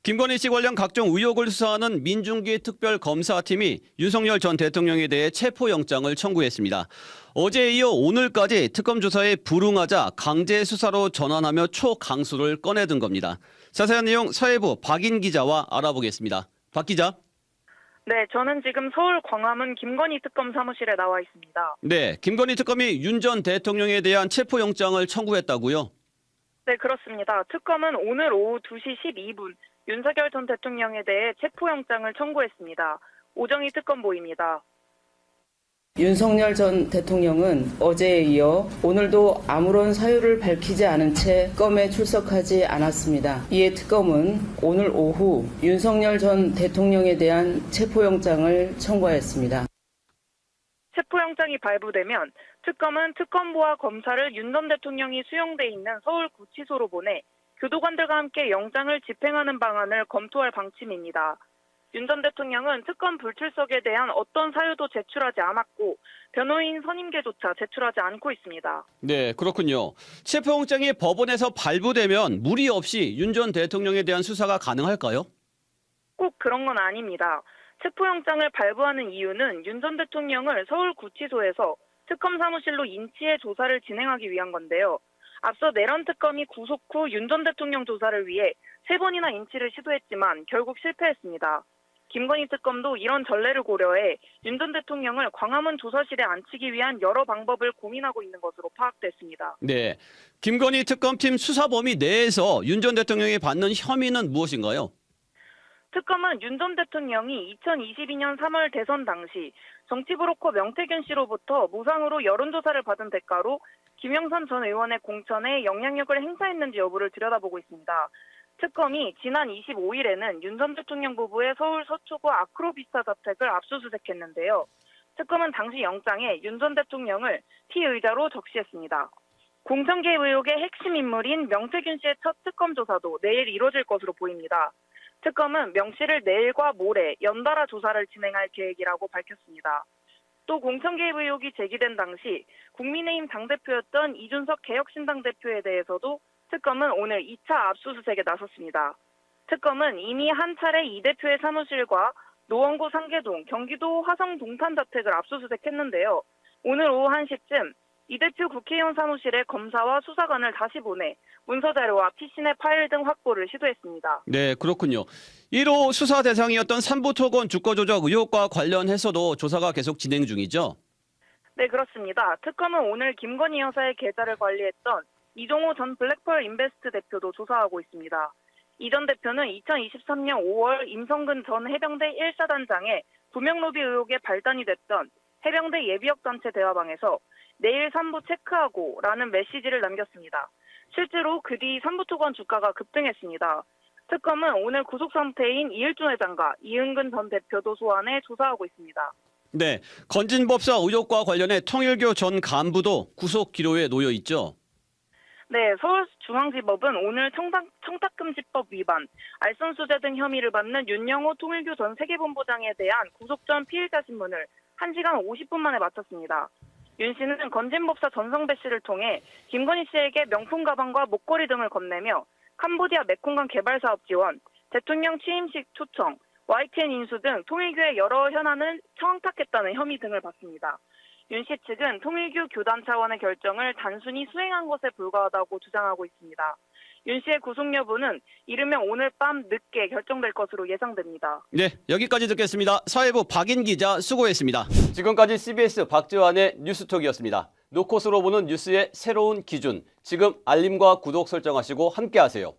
김건희 씨 관련 각종 의혹을 수사하는 민중기 특별검사팀이 윤석열 전 대통령에 대해 체포영장을 청구했습니다. 어제에 이어 오늘까지 특검 조사에 불응하자 강제 수사로 전환하며 초강수를 꺼내든 겁니다. 자세한 내용 사회부 박인 기자와 알아보겠습니다. 박 기자. 네, 저는 지금 서울 광화문 김건희 특검 사무실에 나와 있습니다. 네, 김건희 특검이 윤 전 대통령에 대한 체포영장을 청구했다고요? 네, 그렇습니다. 특검은 오늘 오후 2시 12분 윤석열 전 대통령에 대해 체포영장을 청구했습니다. 오정희 특검보입니다. 윤석열 전 대통령은 어제에 이어 오늘도 아무런 사유를 밝히지 않은 채 특검에 출석하지 않았습니다. 이에 특검은 오늘 오후 윤석열 전 대통령에 대한 체포영장을 청구하였습니다. 체포영장이 발부되면 특검은 특검부와 검사를 윤 전 대통령이 수용돼 있는 서울구치소로 보내 교도관들과 함께 영장을 집행하는 방안을 검토할 방침입니다. 윤 전 대통령은 특검 불출석에 대한 어떤 사유도 제출하지 않았고 변호인 선임계조차 제출하지 않고 있습니다. 네, 그렇군요. 체포영장이 법원에서 발부되면 무리 없이 윤 전 대통령에 대한 수사가 가능할까요? 꼭 그런 건 아닙니다. 체포영장을 발부하는 이유는 윤 전 대통령을 서울구치소에서 특검 사무실로 인치해 조사를 진행하기 위한 건데요. 앞서 내란 특검이 구속 후 윤 전 대통령 조사를 위해 3번이나 인치를 시도했지만 결국 실패했습니다. 김건희 특검도 이런 전례를 고려해 윤 전 대통령을 광화문 조사실에 앉히기 위한 여러 방법을 고민하고 있는 것으로 파악됐습니다. 네, 김건희 특검팀 수사 범위 내에서 윤 전 대통령이 받는 혐의는 무엇인가요? 특검은 윤 전 대통령이 2022년 3월 대선 당시 정치브로커 명태균 씨로부터 무상으로 여론조사를 받은 대가로 김영선 전 의원의 공천에 영향력을 행사했는지 여부를 들여다보고 있습니다. 특검이 지난 25일에는 윤 전 대통령 부부의 서울 서초구 아크로비스타 자택을 압수수색했는데요. 특검은 당시 영장에 윤 전 대통령을 피의자로 적시했습니다. 공천 개입 의혹의 핵심 인물인 명태균 씨의 첫 특검 조사도 내일 이뤄질 것으로 보입니다. 특검은 명 씨를 내일과 모레 연달아 조사를 진행할 계획이라고 밝혔습니다. 또 공천 개입 의혹이 제기된 당시 국민의힘 당대표였던 이준석 개혁신당 대표에 대해서도 특검은 오늘 2차 압수수색에 나섰습니다. 특검은 이미 한 차례 이 대표의 사무실과 노원구 상계동, 경기도 화성 동탄 자택을 압수수색했는데요. 오늘 오후 1시쯤 이 대표 국회의원 사무실에 검사와 수사관을 다시 보내 문서자료와 PC내 파일 등 확보를 시도했습니다. 네, 그렇군요. 1호 수사 대상이었던 삼부토건 주가 조작 의혹과 관련해서도 조사가 계속 진행 중이죠? 네, 그렇습니다. 특검은 오늘 김건희 여사의 계좌를 관리했던 이종호 전 블랙펄 인베스트 대표도 조사하고 있습니다. 이 전 대표는 2023년 5월 임성근 전 해병대 1사단장의 부명 로비 의혹에 발단이 됐던 해병대 예비역단체 대화방에서 내일 3부 체크하고 라는 메시지를 남겼습니다. 실제로 그 뒤 삼부토건 주가가 급등했습니다. 특검은 오늘 구속 상태인 이일준 회장과 이은근 전 대표도 소환해 조사하고 있습니다. 네, 건진법사 의혹과 관련해 통일교 전 간부도 구속 기로에 놓여 있죠? 네, 서울중앙지법은 오늘 청탁금지법 위반, 알선수재 등 혐의를 받는 윤영호 통일교 전 세계본부장에 대한 구속 전 피의자 신문을 1시간 50분 만에 마쳤습니다. 윤 씨는 건진법사 전성배 씨를 통해 김건희 씨에게 명품 가방과 목걸이 등을 건네며 캄보디아 메콩강 개발 사업 지원, 대통령 취임식 초청, YTN 인수 등 통일교의 여러 현안을 청탁했다는 혐의 등을 받습니다. 윤 씨 측은 통일교 교단 차원의 결정을 단순히 수행한 것에 불과하다고 주장하고 있습니다. 윤 씨의 구속 여부는 이르면 오늘 밤 늦게 결정될 것으로 예상됩니다. 네, 여기까지 듣겠습니다. 사회부 박인 기자 수고했습니다. 지금까지 CBS 박지환의 뉴스톡이었습니다. 노컷으로 보는 뉴스의 새로운 기준, 지금 알림과 구독 설정하시고 함께하세요.